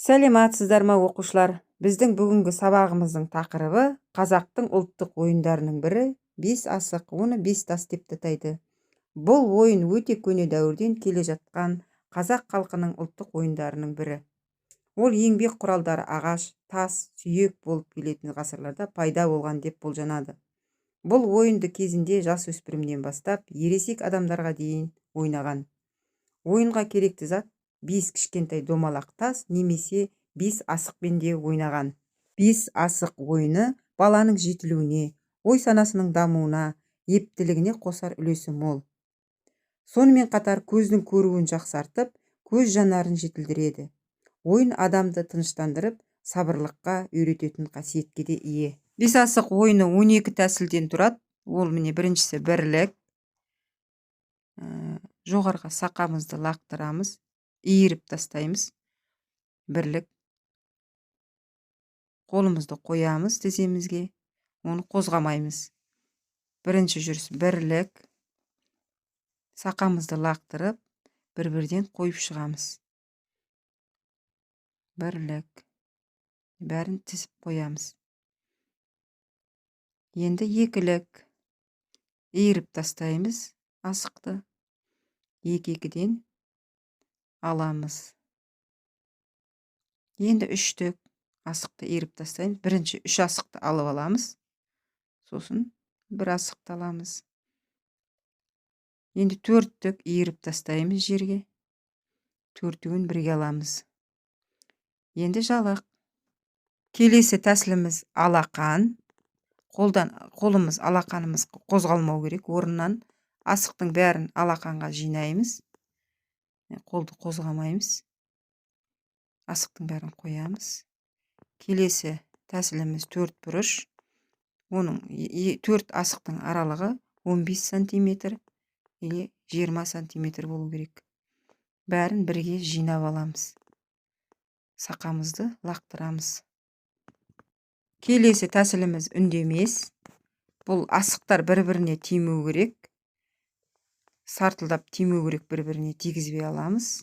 Сәлематсыздар ма оқушылар? Біздің бүгінгі сабағымыздың тақырыбы қазақтың ұлттық ойындарының бірі бес асық, оны бес тас деп те атайды. Бұл ойын өте көне дәуірден келе жатқан қазақ халқының ұлттық ойындарының бірі. Ол еңбек құралдары ағаш, тас, сүйек болып келетін ғасырларда пайда болған деп болжанады. Бұл ойынды кезінде жасөспірімнен бастап ересек адамдарға дейін ойнаған. Ойынға керекті зат 5 кішкентай домалақ тас немесе 5 асықпен де ойнаған. 5 асық ойыны баланың жетілуіне, ой санасының дамуына, ептілігіне қосар үлесі мол. Сонымен қатар көздің көруін жақсартып, көз жанарын жетілдіреді. Ойын адамды тыныштандырып, сабырлыққа үйрететін қасиетке де ие. 5 асық ойыны 12 тәсілден тұрады. Ол міне біріншісі бірлік. Жоғарғы сақамызды лақтырамыз, иіріп тастаймыз. Бірлік. Қолымызды қоямыз тіземізге, оны қозғамаймыз. Бірінші жүріс бірлік. Сақамызды лақтырып, бір-бірден қойып шығамыз. Бірлік. Бәрін тізіп қоямыз. Енді екілік. Иіріп тастаймыз асықты. Екі-екіден аламыз. Енді үштік асықты иіріп тастаймыз. Бірінші 3 асықты алып аламыз. Сосын бір асықты аламыз. Енді 4-тік иіріп тастаймыз жерге. 4-тігін бірге аламыз. Енді жалақ. Келесі тәсіліміз алақан. Қолымыз алақанымыз қозғалмау керек. Орнынан асықтың бәрін алақанға жинаймыз. Қолды қозғамаймыз. Асықтың бәрін қоямыз. Келесі тәсіліміз 4 бұрыш. Оның 4 асықтың аралығы 15 сантиметр или 20 сантиметр болу керек. Бәрін бірге жинап аламыз. Сақамызды лақтырамыз. Келесі тәсіліміз үндемес. Бұл асықтар бір-біріне тимеу керек. Сартылдап тимеу керек, бір-біріне тигізбей аламыз.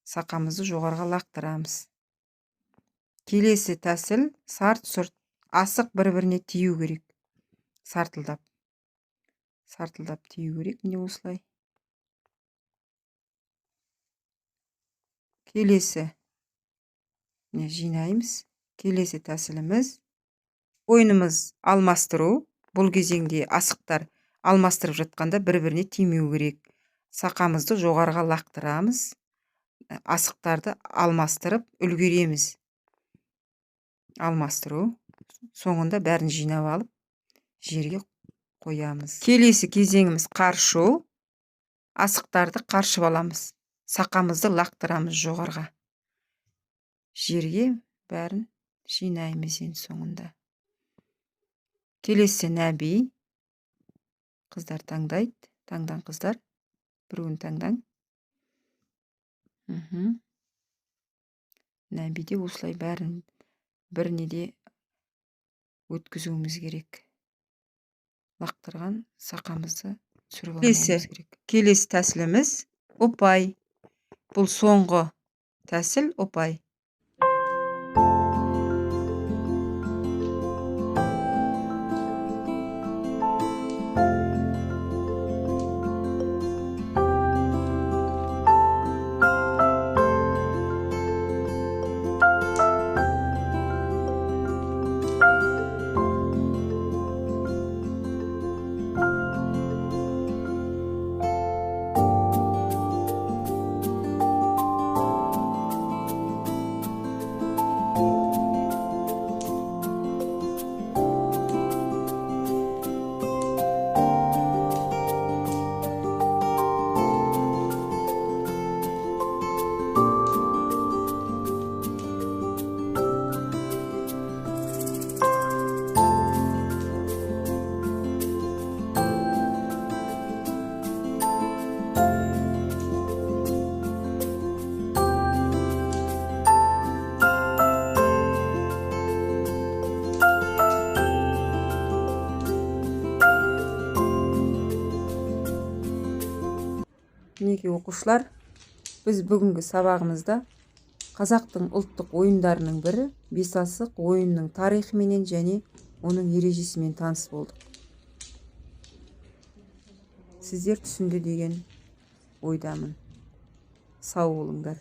Сақамызды жоғарға лақтырамыз. Келесі тәсіл сарт-сұрт. Асық бір-біріне тию керек. Сартылдап. Сартылдап тию керек. Не осылай. Келесі. Жинаймыз. Келесі тәсіліміз. Ойынымыз алмастыру. Бұл кезеңде асықтар алмастырып жатқанда бір-біріне тимеу керек. Сақамызды жоғарға лақтырамыз. Асықтарды алмастырып үлгереміз. Алмастыру. Соңында бәрін жинап алып, жерге қоямыз. Келесі кезеңіміз қаршу. Асықтарды қаршып аламыз. Сақамызды лақтырамыз жоғарға. Жерге бәрін жинаймыз ең соңында. Келесі нәби. Қыздар таңдайды. Таңдан қыздар. Біреуін таңдаң. Нәбиде осылай бәрін біріне де өткізуіміз керек. Лақтырған сақамызды түсіріп алмауымыз керек. Келесі тәсіліміз ұпай. Бұл соңғы тәсіл ұпай. Мінекей оқушылар, біз бүгінгі сабағымызда Қазақтың ұлттық ойындарының бірі бесасық ойынның тарихымен және оның ережесімен таныс болдық. Сіздер түсінді деген ойдамын. Сау болыңдар.